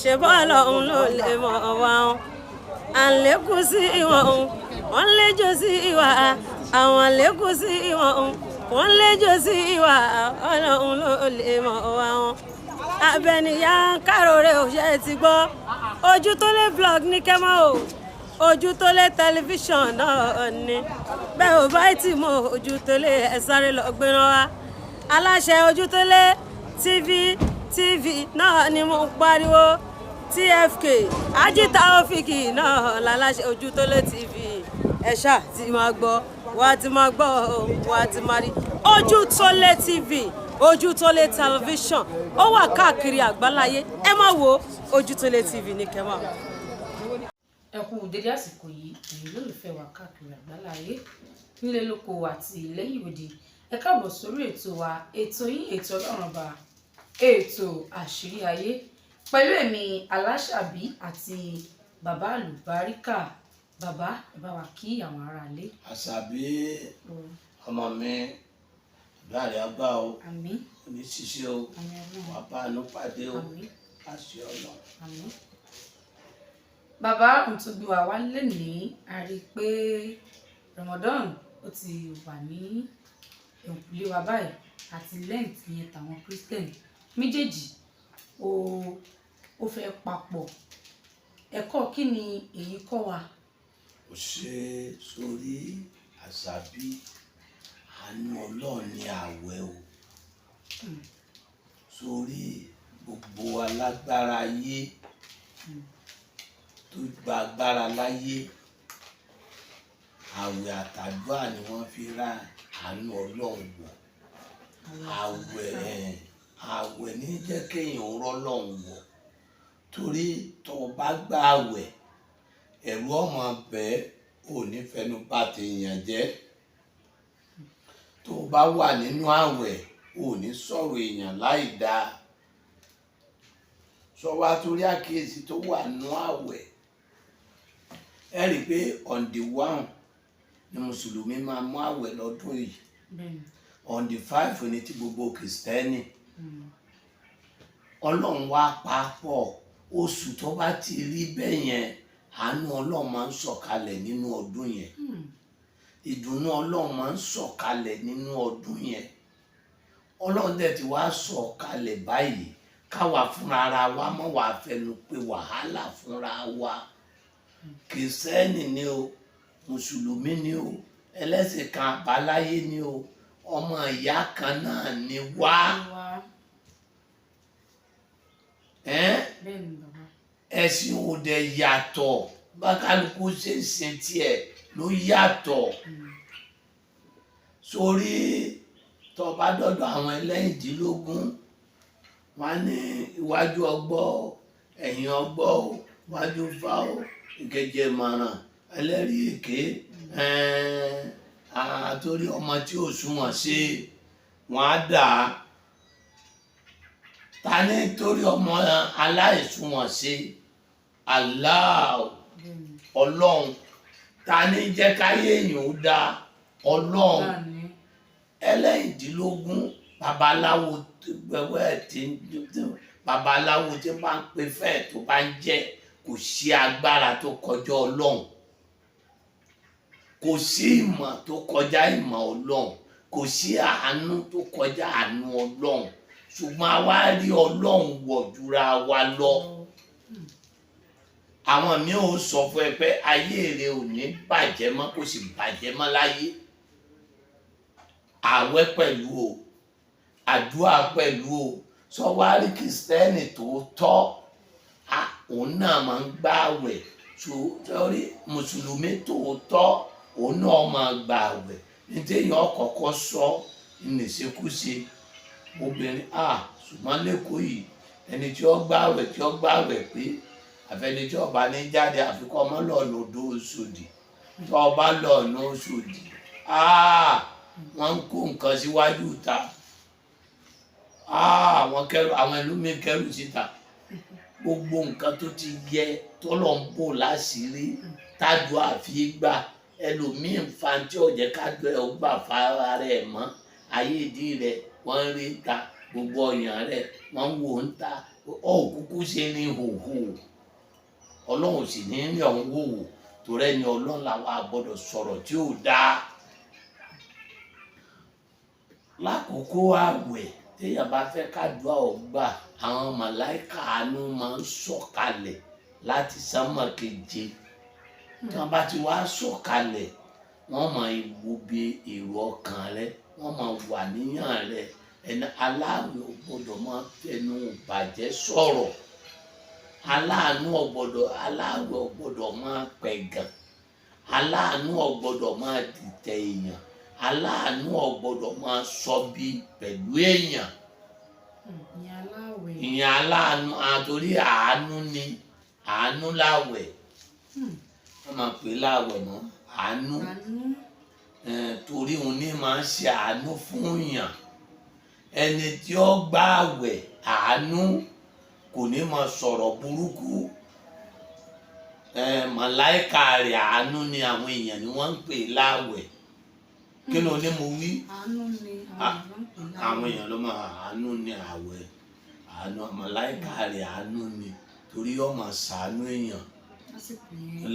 ṣe bọ́ọ̀lù òun ló lè mọ̀ wá wọn. À ń lékún sí ìwọ̀n òun wọ́n ń léjò sí ìwà àwọn lékún sí ìwọ̀n òun wọ́n ń léjò sí ìwà ọlọ́run ló lè mọ̀ wá wọn. Abẹnìyà Káróré ò ṣe ti gbọ́ Ojútólé blog ní kẹ́mọ́ o Ojútólé tẹlifíṣàn náà ni bẹ́ẹ̀ ò bá ti mọ Ojútólé ẹ sáré lọ gbéná wá. Aláṣẹ Ojútólé TV náà ni mo ń pariwo TFK Ajita Ofiki náà láláṣẹ Ojútólé TV ẹ ṣáà ti máa gbọ́ wà á ti máa gbọ́ wà á ti máa rí Ojútólé TV Ojútólé tẹlifíṣàn ó wà káàkiri àgbáláyé ẹ máa wo Ojútólé TV ní kẹ́mà. Ẹ kú dédé àsìkò yìí èyí lólùfẹ́ wa káàkiri àgbáláyé nílé lóko àti lẹ́yìn odi ẹ káàbọ̀ sórí ètò wa ètò yín ètò Ọlọ́run Ọba ètò àṣírí ayé pẹ̀lú èmi Aláṣàbí àti bàbá Àlùbáríkà. Bàbá ẹ bá wa kí àwọn ará ilé. Àṣàbí ọmọ mi ìbáàrí àgbà o àmín ní ṣíṣe o wà bá àánú pàdé o àṣẹ ọ̀nà. àmín. Bàbá ohun tó gbé wa wálé ní a rí i pé Ramadan ó ti wà ní ìpínlẹ̀ wa báyìí àti Lent yẹn tàwọn Christian méjèèjì ó fẹ́ papọ̀ ẹ̀kọ́ kí ni èyí kọ́ wa. Ó ṣe sórí Àṣàbí àánú Ọlọ́run ní àwẹ̀ o sórí gbogbo alágbára ayé tó gba agbára láyé àwẹ̀ àtàdúrà ni wọ́n fi ra àánú Ọlọ́run wọ̀. Àwẹ̀ ní jẹ́ kéèyàn rọ́lọ́run wọ̀ torí tó bá gba àwẹ̀ ẹ̀rù ọmọ bẹ́ẹ̀ ò ní fẹnu bá tèèyàn jẹ́. Tó bá wà nínú àwẹ̀ ò ní sọ̀rọ̀ èèyàn láì dáa. Sọ wá torí àkíyèsí tó wà nínú àwẹ̀ ẹ rí i pé on the 1 ni mùsùlùmí máa mú àwẹ̀ lọ́dún yìí on the 5 ni ti gbogbo kìrìsìtẹ́nì. Ọlọ́run wá papọ̀ oṣù tó bá ti rí bẹ́ẹ̀ yẹn àánú Ọlọ́run máa ń sọ̀kalẹ̀ nínú ọdún yẹn ìdùnnú Ọlọ́run máa ń sọ̀kalẹ̀ nínú ọdún yẹn. Ọlọ́run dẹ̀ ti wá sọ̀kalẹ̀ báyìí káwa fúnra ara wa má wà fẹnu pé wàhálà fúnra wa. Kìrìsìtẹ́nì ni o mùsùlùmí ni o ẹlẹ́sìn kan àbáláyé ni o ọmọ ìyá kan náà ni wá. Ẹ̀sìn ò dẹ̀ yàtọ̀ bákálukú ṣe ń sin tiẹ̀ ló yàtọ̀. Sórí tó bá dọ́dọ̀ àwọn ẹlẹ́yìndínlógún wọ́n ní iwájú ọgbọ́ ẹ̀yìn ọgbọ́ iwájú fá o ìkejì ìmọ̀ràn ẹlẹ́rìí èké àtòrí ọmọ tí ò súnmọ́ sí wọn á dà á. Ta ní torí ọmọ aláìsúnmọ́ sí Allah Ọlọ́run. Ta ní jẹ́ káyé èèyàn ó dá Ọlọ́run. Ẹlẹ́yìndínlógún babaláwo tí bá ń pe fẹ́ẹ̀ tó bá ń jẹ́ kò sí agbára tó kọjá Ọlọ́run kò sí ìmọ̀ tó kọjá ìmọ̀ Ọlọ́run kò sí àánú tó kọjá àánú Ọlọ́run ṣùgbọ́n a wá rí Ọlọ́run wọ̀ jura wa lọ. Àwọn mi ò sọ fún ẹ pé ayé rẹ ò ní bàjẹ́ mọ́ kò sì bàjẹ́ mọ́ láyé. Àwẹ̀ pẹ̀lú o àdúrà pẹ̀lú o sọ wá rí kìrìsìtẹ́nì tòótọ́ òun náà máa ń gbààwẹ̀ sórí mùsùlùmí tòótọ́ òun náà máa gbààwẹ̀ nítorí ọkọ̀ọ̀kọ̀ sọ ìnìṣekúṣe obìnrin ṣùgbọ́n lẹ́kọ̀ọ́ yìí ẹni tí ó gbààwẹ̀ pé àfẹni tí ọba ní jáde àfikún ọmọ lọ́ọ̀nù odò Òṣòdì tí ọba lọ́ọ̀nù Òṣòdì wọ́n ń kó nǹkan síwájú ta àwọn ẹlòmíín kẹrù síta gbogbo nǹkan tó ti yẹ tọ́lọ̀ ń bò láṣìírí tájú àfi gbà ẹlòmíín fa tí ọ̀jẹ̀ kájọ ẹ̀ ó gbà fara rẹ̀ mọ́ ayé ìdí rẹ̀ wọ́n rí ta gbogbo ọ̀yàn rẹ̀ wọ́n wò ń ta òkúkú ṣe ní hòhò ọlọ́run sì ní ní ọ̀hún wòwò torí ẹni ọlọ́run làwọn àgbọ́dọ̀ sọ̀rọ̀ tí ò dáa. Lákòókò àwẹ̀ téèyàn bá fẹ́ kádùá ọgbà àwọn màláìka àánú máa ń sọ̀kalẹ̀ láti sánmọ̀ keje tí wọ́n bá ti wá sọ̀kalẹ̀ wọ́n máa wo bí èrò ọkàn rẹ wọ́n máa wà níyàn rẹ ẹni aláàwẹ̀ ò gbọ́dọ̀ máa fẹnu bàjẹ́ sọ̀rọ̀ aláàánú ò gbọ́dọ̀ máa pẹ̀gàn aláàánú ò gbọ́dọ̀ máa dìtẹ̀ èèyàn aláàánú ò gbọ́dọ̀ máa sọ bí pẹ̀lú èèyàn ìyẹn aláàánú àtòrí àánú ni àánú láwẹ̀ wọ́n máa pè láwẹ̀ mọ́ àánú torí òun ní máa ń ṣe àánú fún yàn ẹni tí ó gbààwẹ̀ àánú kò ní máa sọ̀rọ̀ burúkú màláìka rẹ̀ àánú ni àwọn èèyàn ni wọ́n ń pè láwẹ̀ kí ló ní mo wí àwọn èèyàn ló máa àánú ni àwẹ̀ àánú màláìka rẹ̀ àánú ni torí ó máa ṣàánú èèyàn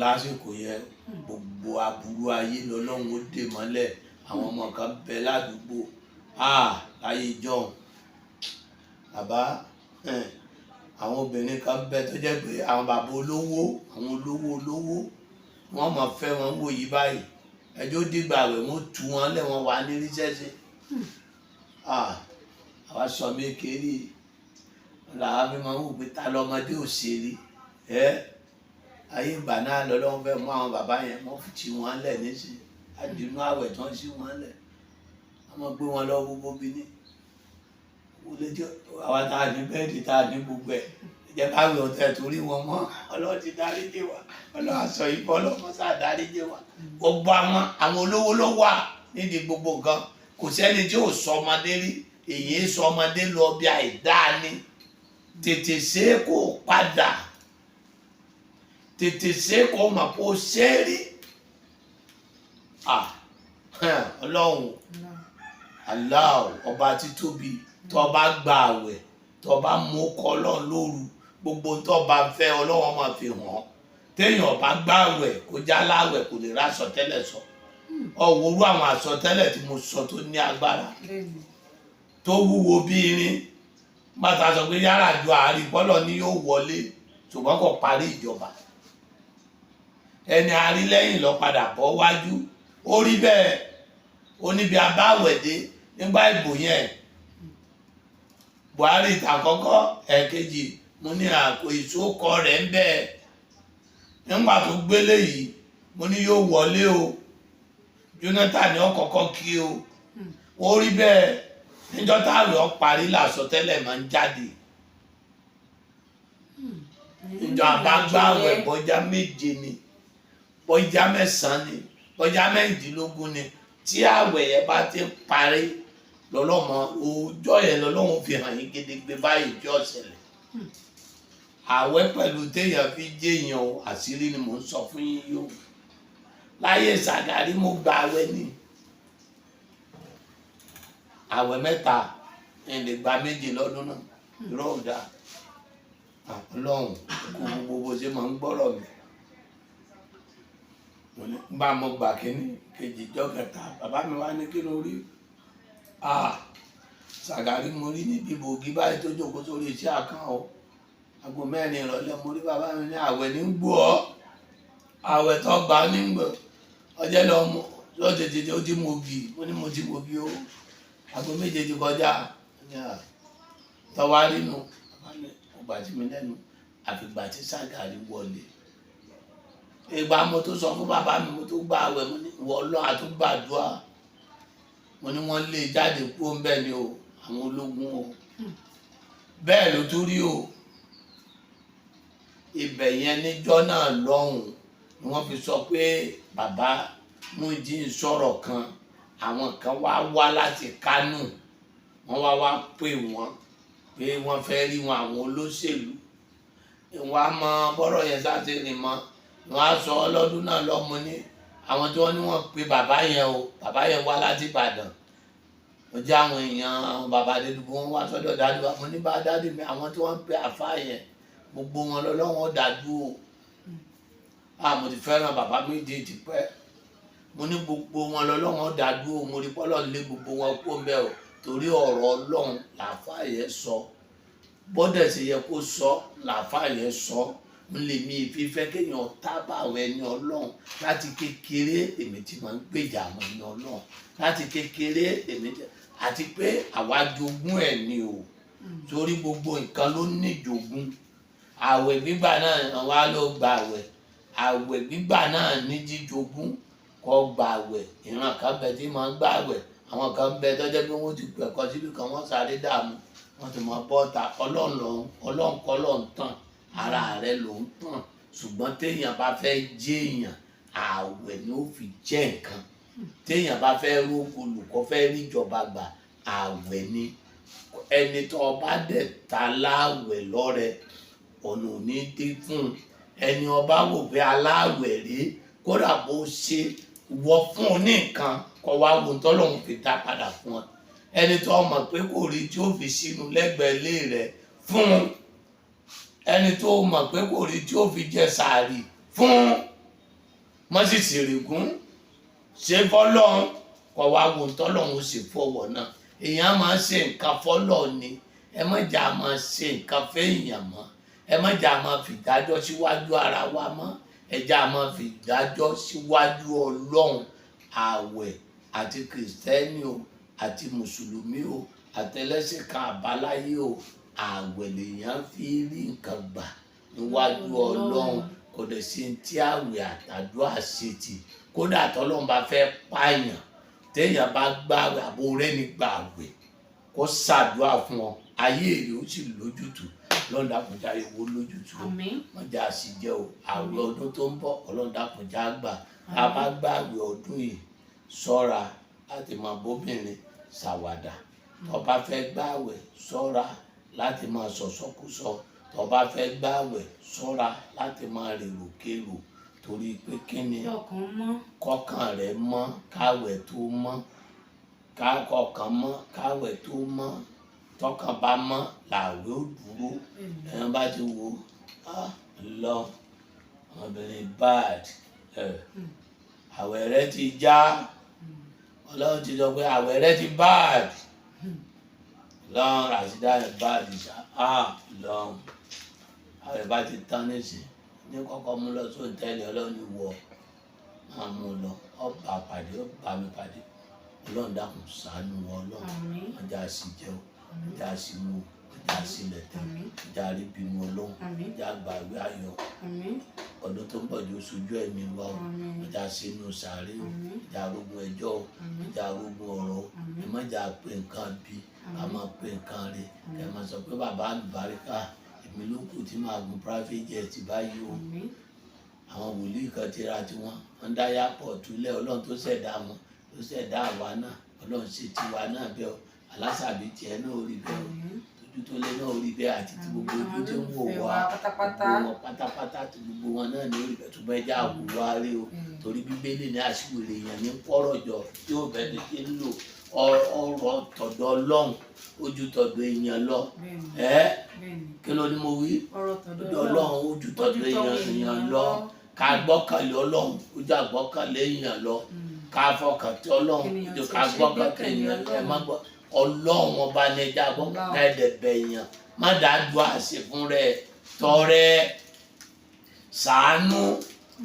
lásìkò yẹn gbogbo aburú ayé lọ́lọ́run ó dè mọ́lẹ̀ àwọn ọmọ kan bẹ ládùúgbò láyé jọ̀hún bàbá àwọn obìnrin kan bẹ tó jẹ́ pé àwọn bàbá olówó àwọn olówó wọ́n máa fẹ́ wọn wò yí báyìí ẹjọ́ dìgbà rẹ̀ wọ́n tú wọn lẹ̀ wọ́n wà ní ríṣẹ́ṣẹ́ àwa sọ mékeré làwọn fi máa ń wò pé ta lọmọdé ò ṣe rí ayé ìgbà náà lọ́lọ́run fẹ́ mú àwọn bàbá yẹn wọ́n fi tí wọ́n lẹ̀ níṣẹ́ àdínú àwẹ̀ tán sí wọ́n lẹ̀ wọ́n máa gbé wọn lọ gbogbo bí ní àwa tá a ní bẹ́ẹ̀dì tá a ní gbogbo ẹ̀ jẹ́ káwé ọ̀tẹ̀ torí wọn mọ́ Ọlọ́run ti dáríjì wa Ọlọ́run aṣọ ìbọn ọlọ́mọ sáà dáríjì wa gbogbo àwọn olówó ló wà nídìí gbogbo nǹkan kò sẹ́ni tí ò sọ ọmọdé rí èyí sọ ọmọdé lọ bí àìdáa ni tètè ṣe é kó padà tètè ṣe kó mà kó ṣe rí Ọlọ́run Allah ọba títóbi tó bá gba àwẹ̀ tó bá mú kọ́ Ọlọ́run lóru gbogbo tó bá fẹ́ Ọlọ́run máa fi hàn téèyàn bá gba àwẹ̀ kó já láwẹ̀ kò lè ra àsọtẹ́lẹ̀ sọ ọ̀wọ́rú àwọn àsọtẹ́lẹ̀ tí mo sọ tó ní agbára tó wúwo bí irin bàtà sọ pé yàrá ju àárín bọ́lọ̀ ni yóò wọlé ṣùgbọ́n kò parí ìjọba ẹni arílẹ́yìn lọ padà bọ́ wájú ó rí bẹ́ẹ̀ oníbi abáwẹ̀dé nígbà ìbò yẹn Buhari ìtàkọ́kọ́ ẹ̀kejì mo ní àpò ìṣókọ rẹ̀ ń bẹ́ẹ̀ nígbà tó gbélé yìí mo ní yóò wọlé o Jonathan ní ọkọ̀ọ̀kọ́ kí o ó rí bẹ́ẹ̀ níjọ́ táwọn ọ̀ parí làsọtẹ́lẹ̀ máa ń jáde ìjọ àbágbáwẹ̀ bọ́jà méje ni bọ́jà mẹ́sàn-án ni bọ́jà mẹ́rìndínlógún ni tí àwẹ̀ yẹn bá ti parí lọ́lọ́mọ ọjọ́ yẹn lọ́lọ́run fi hàn yín gedegbe báyìí tí ó ṣẹlẹ̀ àwẹ̀ pẹ̀lú téèyàn fi jẹ́yàn o àṣírí ni mò ń sọ fún yín yóò láyé Ṣàgárí mo gba àwẹ̀ ní àwẹ̀ mẹ́ta ẹ̀ lè gba méje lọ́dún náà irọ́ ò dáa Ọlọ́run kò gbogbo ṣe máa ń gbọ́rọ̀ mi bá mo gbà kíní kejì jọ́ kẹta bàbá mi wá ní kí ló rí Ṣàgárí mo rí ní bíbo ògì báyìí tó jókòó sórí iṣẹ́ àkàn o aago 4 ìrọ̀lẹ́ mo rí bàbá mi ní àwẹ̀ ní gbọ́ ọ́ àwẹ̀ tó gbà ní gbọ́ ọjọ́ lọ mú lọ tètè ó ti mo gì mo ní mo ti mo gì o aago 7 ti kọjá tọ́wá nínú ọgbà tí mi lẹ́nu àfìgbà tí Ṣàgárí wọlé ìgbà mo tó sọ fún bàbá mi mo tó gbà àwẹ̀ mo ní wọ́n lọ́ àtúgbàdúrà mo ní wọ́n lé jáde kúrò ń bẹ́ẹ̀ ni o àwọn ológun o bẹ́ẹ̀ ló tún rí o ibẹ̀ yẹn níjọ́ náà lọ́hùn ni wọ́n fi sọ pé bàbá Muyideen sọ̀rọ̀ kan àwọn kan wá láti Kánò wọ́n wá pè wọ́n pé wọ́n fẹ́ rí wọn àwọn olóṣèlú ìwà mọ bọ́rọ̀ yẹn sáté ni mọ́ wọ́n á sọ ọlọ́dún náà lọ́mọ ní àwọn tí wọ́n ní wọ́n pe bàbá yẹn o bàbá yẹn wá láti Ìbàdàn mo jẹ́ àwọn èèyàn àwọn bàbá Adédùbú wọn wá sọ́dọ̀ dádì wa mo ní bá dádì mi àwọn tí wọ́n ń pe àfáà yẹn gbogbo wọn lọ́lọ́wọ́n dàdúró mo ti fẹ́ràn bàbá méjèèjì pẹ́ mo ní gbogbo wọn lọ́lọ́wọ́n dàdúró mo rí pọ́lọ́ lé gbogbo wọn kó mbẹ́ o torí ọ̀rọ̀ Ọlọ́run làáfáà yẹn sọ bọ́dẹ̀ sì yẹ kó sọ làáfáà yẹn sọ n lè mi ìfífẹ́ kéèyàn tábàwọ̀ ẹni Ọlọ́run láti kékeré èmi tí máa ń gbèjà àwọn ẹni Ọlọ́run láti kékeré èmi àti pé àwa jogún ẹ̀ ni o torí gbogbo nǹkan ló ní jogún àwẹ̀ gbígbà náà wá ló gba àwẹ̀ gbígbà náà ní jíjogún kọ́ gba àwẹ̀ ìran kan bẹ tí máa ń gbà àwẹ̀ àwọn kan bẹ tọ́jọ́ pé wọ́n ti pẹ̀kọ́ síbi kan wọ́n sáré dààmú wọ́n ti mọ bọ́ta Ọlọ́run kọ́ ló ń tàn ara rẹ̀ ló ń tàn ṣùgbọ́n téèyàn bá fẹ́ jẹ́ èèyàn àwẹ̀ ni ó fi jẹ́ nǹkan téèyàn bá fẹ́ rókò olùkọ́ fẹ́ ríjọba gbà àwẹ̀ ni ẹni tó bá dẹ̀ ta láwẹ̀ lọ́rẹ ọ̀nà ò ní dé fún ẹni ọba wò pé aláwẹ̀ rí kódà bó ṣe wọ fún un ní nǹkan kọ́ wá wo tọ́lọ́run fi dá padà fún ọ ẹni tó mọ̀ pé kò rí tí ó fi sínú lẹ́gbẹ̀ẹ́ ilé rẹ̀ fún ẹni tó mọ̀ pé kò rí tí ó fi jẹ sàárì fún mọ́sísì rìgún ṣe fọ́lọ́run kọ́ wá wo tọ́lọ́run sì fọwọ́ náà èèyàn máa ṣe nǹkan fọ́lọ́ ni ẹ má jà máa ṣe nǹkan fẹ́yàn mọ́ ẹ má jà máa fi ìdájọ́ síwájú ara wa mọ́ ẹ jà máa fi ìdájọ́ síwájú Ọlọ́run ààwẹ̀ àti kìrìsìtẹ́nì o àti mùsùlùmí o àtẹlẹ́sìn kan àbáláyé o ààwẹ̀ lèèyàn fi rí nǹkan gbà níwájú Ọlọ́run kò dẹ̀ sí tí ààwẹ̀ àtàdúrà ṣe tì kódà tọ́lọ́run bá fẹ́ pààyàn téèyàn bá gbààwẹ̀ àbórẹ́ ní gbààwẹ̀ kó ṣàdúrà fún ọ ayé èrè ó sì lójútùú Ọlọ́run dákunjá ewu lójútùú wọ́n já sí jẹ́ o ààwẹ̀ ọdún tó ń bọ̀ Ọlọ́run dákunjá gbà tá a bá gbààwẹ̀ ọdún yìí ṣọ́ra láti máa bóbìnrin ṣàwàdà tó bá fẹ́ gbààwẹ̀ ṣọ́ra láti máa sọ̀sọ́kúsọ tó bá fẹ́ gbààwẹ̀ ṣọ́ra láti máa rèrò kérò torí pé kí ni kọ́kàn rẹ̀ mọ́ káwẹ̀ tó mọ́ kọ́kàn mọ́ káwẹ̀ tó mọ́ tọ́kàn bá mọ́ làwẹ̀ ó dúró ẹ̀yàn bá ti wo lọ ọmọbìnrin bad àwẹ̀ rẹ ti já Ọlọ́run ti sọ pé àwẹ̀ rẹ ti bad lọ́run àṣìdá rẹ̀ bad ṣá lọ́run àwẹ̀ bá ti tán nísìnyí ní kọ́kọ́ mú lọ sóńtẹ́ẹ̀lì Ọlọ́run ní wọ máa mú lọ ọba pàdé ọba mi pàdé Ọlọ́run dákun ṣàánú Ọlọ́run ọjà sì jẹun ọjà sì mú ọjà sì lẹ̀tẹ̀ ọjà rí bínú Ọlọ́run ọjà gbàgbé ayọ̀ ọdún tó ń bọ̀ jù sojú ẹ̀mí wa o ọjà sínú sàárè o ọjà arógun ẹjọ́ o ọjà arógun ọ̀rọ̀ o ẹ má jà pé nǹkan bí a máa pé nǹkan rẹ̀ ẹ má sọ pé bàbá àlùbáríkà èmi ló kù tí màá gun private jet báyìí o àwọn wòlíì kan ti ra tiwọn wọn dá airport lẹ Ọlọ́run tó ṣẹ̀dá wọn tó ṣẹ̀dá àwa náà Ọlọ́run ṣe tiwa náà bẹ́ẹ̀ o alásàbí tiẹ̀ náà rí bẹ́ẹ̀ o tójú tó lé náà rí bẹ́ẹ̀ àti ti gbogbo ojú tó ń wò wá gbogbo wọn pátápátá ti gbogbo wọn náà ní orí bẹ́ẹ̀ tó bẹ́ẹ̀ já àwòrán aré o torí Bíbélì ní àṣìwèrè èèyàn ní pọ́rọ̀jọ tí ó bẹ́ẹ̀ ní kí ń lò ọ̀rọ̀ tọ̀dọ̀ Ọlọ́run ojú tọ̀dọ̀ èèyàn lọ kí ló ní mo wí tọ̀dọ̀ Ọlọ́run ojú tọ̀dọ̀ èèyàn lọ ká gbọ́kànlé Ọlọ́run ojú àgbọ́kànlé èèyàn lọ ká fọkàn tí Ọlọ́run ojú ká gbọ́kànlé èèyàn lọ ẹ má gbọ́ Ọlọ́run ọba ní ẹja gbọ́kànlé ẹ̀dẹ̀bẹ̀ èèyàn má dájú àṣẹ fún rẹ tọrẹ ṣàánú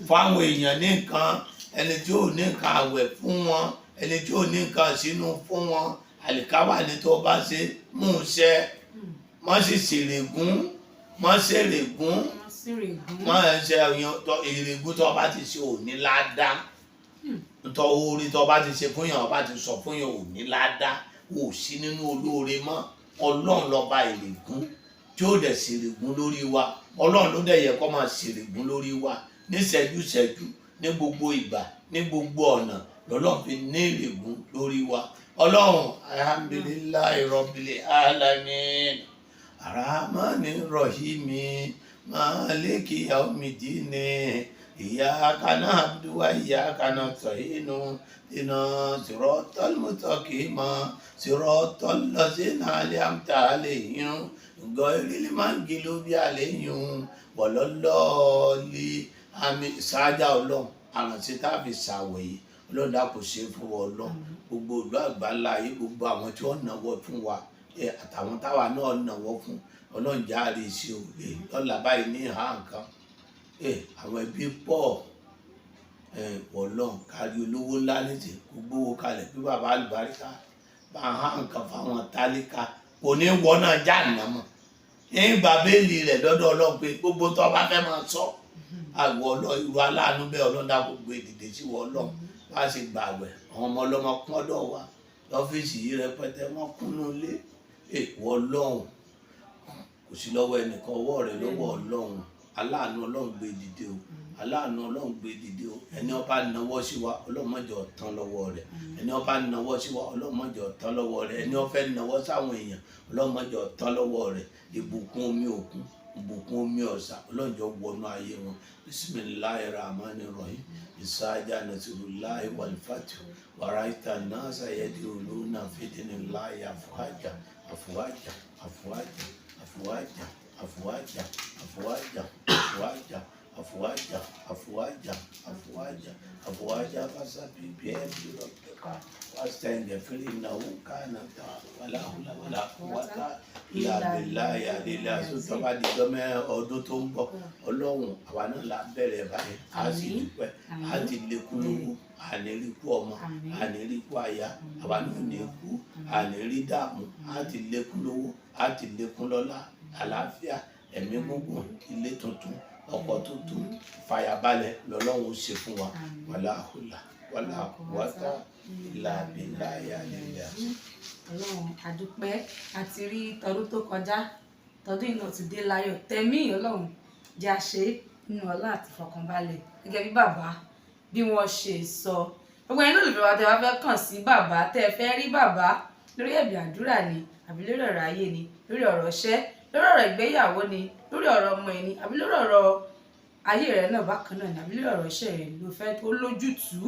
fáwọn èèyàn ní nǹkan ẹni tí ò ní nǹkan àwẹ̀ fún wọn ẹni tí ò ní nǹkan sínú fún wọn àlìkáwà ní tó bá ṣe mú un ṣe má sì ṣèrègún má ṣèrègún má ṣe ìrègún tó bá ti ṣe òní ládàá tó orí tó bá ti ṣe fún yàn ọba ti sọ fún yàn òní ládàá ò sí nínú olóore mọ́ Ọlọ́run lọ́ba ìrègún tí ó dẹ̀ ṣèrègún lórí wa Ọlọ́run ló dẹ̀ yẹ kó máa ṣèrègún lórí wa ní ṣẹ́jú ní gbogbo ìgbà ní gbogbo ọ̀nà lọ́lọ́run fi ní ìrègún lórí wa Ọlọ́run alhamdulillahi rabbil alamin arahmani rahimi maliki yaumidini iyyaka na'budu wa iyyaka nasta'in ihdina siratal mustaqim siratal ladzina an'amta alayhim ghayril maghdubi alayhim waladdallin àmín. Sáájà Ọlọ́run àrànṣe tá a fi ṣàwẹ̀ yìí Ọlọ́run dákun ṣe fún wa Ọlọ́run, gbogbo ìlú àgbáńlá yìí, gbogbo àwọn tí wọ́n náwó fún wa àtàwọn táwa náà náwó fún Ọlọ́run járe sí o lọ́la báyìí ní ìhà nǹkan àwọn ẹbí pọ̀ Ọlọ́run kárí olówó ńlá nìtì gbogbo owó kalẹ̀ bí bàbá àlùbáríkà bá ń hàn nǹkan fáwọn tálíkà kò ní wọ́n náà já nàmọ́ ìgbà bẹ́ẹ̀lì rẹ̀ lọ́dọ̀ Ọlọ́run pé gbogbo tó bá fẹ́ máa sọ àgọ́ Ọlọ́run irú aláàánú bẹ́ẹ̀ Ọlọ́run dá gbogbo èdìdè sí wọ́n Ọlọ́run wá sí gbààwẹ̀ àwọn ọmọ ọlọ́mọ kún ọ̀dọ̀ wa lọ́fíìsì yìí rẹpẹtẹ wọ́n kúnnú ilé wọ́n Ọlọ́run kò sí lọ́wọ́ ẹnìkan ọwọ́ rẹ̀ lọ́wọ́ Ọlọ́run aláàánú Ọlọ́run gbé dìde o aláàánú Ọlọ́run gbé dìde o ẹni ó bá náwó sí wa Ọlọ́run má jẹ́ ó tán lọ́wọ́ rẹ̀ ẹni ó bá náwó sí wa Ọlọ́run má jẹ́ ó tán lọ́wọ́ rẹ̀ ẹni ó fẹ́ náwó sáwọn èèyàn Ọlọ́run má jẹ́ ó tán lọ́wọ́ rẹ̀ ìbùkún omi òkun ìbùkún omi ọ̀sà Ọlọ́run jọ wọnú ayé wọn bismillahir rahmanir rahim ìsáájà nasrullahi wal fath wa ra'aita an-nasa yadkhuluna fi dinillahi afwaja afwaja afwaja afwaja afwaja afwaja afwaja afwaja afwaja afwaja afwaja fasabbih bihamdi rabbika wastaghfir innahu kana wala hawla wala quwwata illa billahi al-aliyyil azim. Tó bá di ọjọ́ ọdún tó ń bọ̀ Ọlọ́run àwa náà la bẹ̀rẹ̀ báyìí a sì dúpẹ́ a ti lékún lówó àníríkú ọmọ àníríkú aya àwa náà ní ikú ànírí dààmú a ti lékún lówó a ti lékún lọ́lá àlàáfíà ẹ̀mí gúngùn ilé tuntun ọkọ̀ tuntun fàyàbalẹ̀ lọ́lọ́run ṣe fún wa wàlá àhùlà wàlá àkùwátà ìlà billahi al-aliyyil azim. Ọlọ́run àdúpẹ́ àti rí tọdún tó kọjá tọdún iná ti dé láyọ̀ tẹ̀mí Ọlọ́run jẹ́ àṣẹ nínú ọlá àti ìfọkànbalẹ̀ gẹ́gẹ́ bí bàbá bí wọ́n ṣe sọ. Gbogbo ẹni lólùfẹ́ wa tẹ́ wá fẹ́ kàn sí bàbá tẹ́ ẹ fẹ́ rí bàbá lórí ẹ̀bì àdúrà ni àbí lórí ọ̀rọ̀ ayé ni lórí ọ̀rọ̀ iṣẹ́ lórí ọ̀rọ̀ ìgbéyàwó ni lórí ọ̀rọ̀ ọmọ ẹni àbí lórí ọ̀rọ̀ ayé rẹ̀ náà bákan náà ni àbí lórí ọ̀rọ̀ iṣẹ́ rẹ̀ ló fẹ́ tó lójútùú.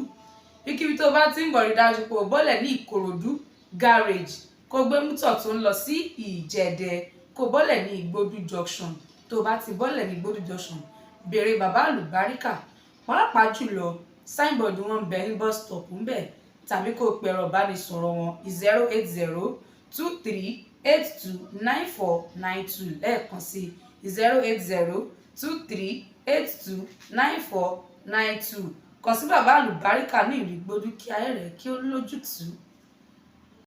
Ibikíbi tó bá ti ń bọ̀ rí dájú pé o bọ́lẹ̀ ní Ìkòròdú garage kó gbé mútọ̀ tó ń lọ sí Ìjẹ̀dẹ̀ kó bọ́lẹ̀ ní Ìgbódù junction tó bá ti bọ́lẹ̀ ní Ìgbódù junction béèrè bàbá àlùbáríkà pàápàá jùlọ signboard wọn bẹ ní bus stop ń bẹ tàbí kó pe ẹ̀rọ ìbánisọ̀rọ̀ wọn 08023829492 lẹ́ẹ̀kan sí 08023829492 kàn sí bàbá àlùbáríkà ní ìlú Ìgbódù kí ayé rẹ̀ kí ó lójútùú.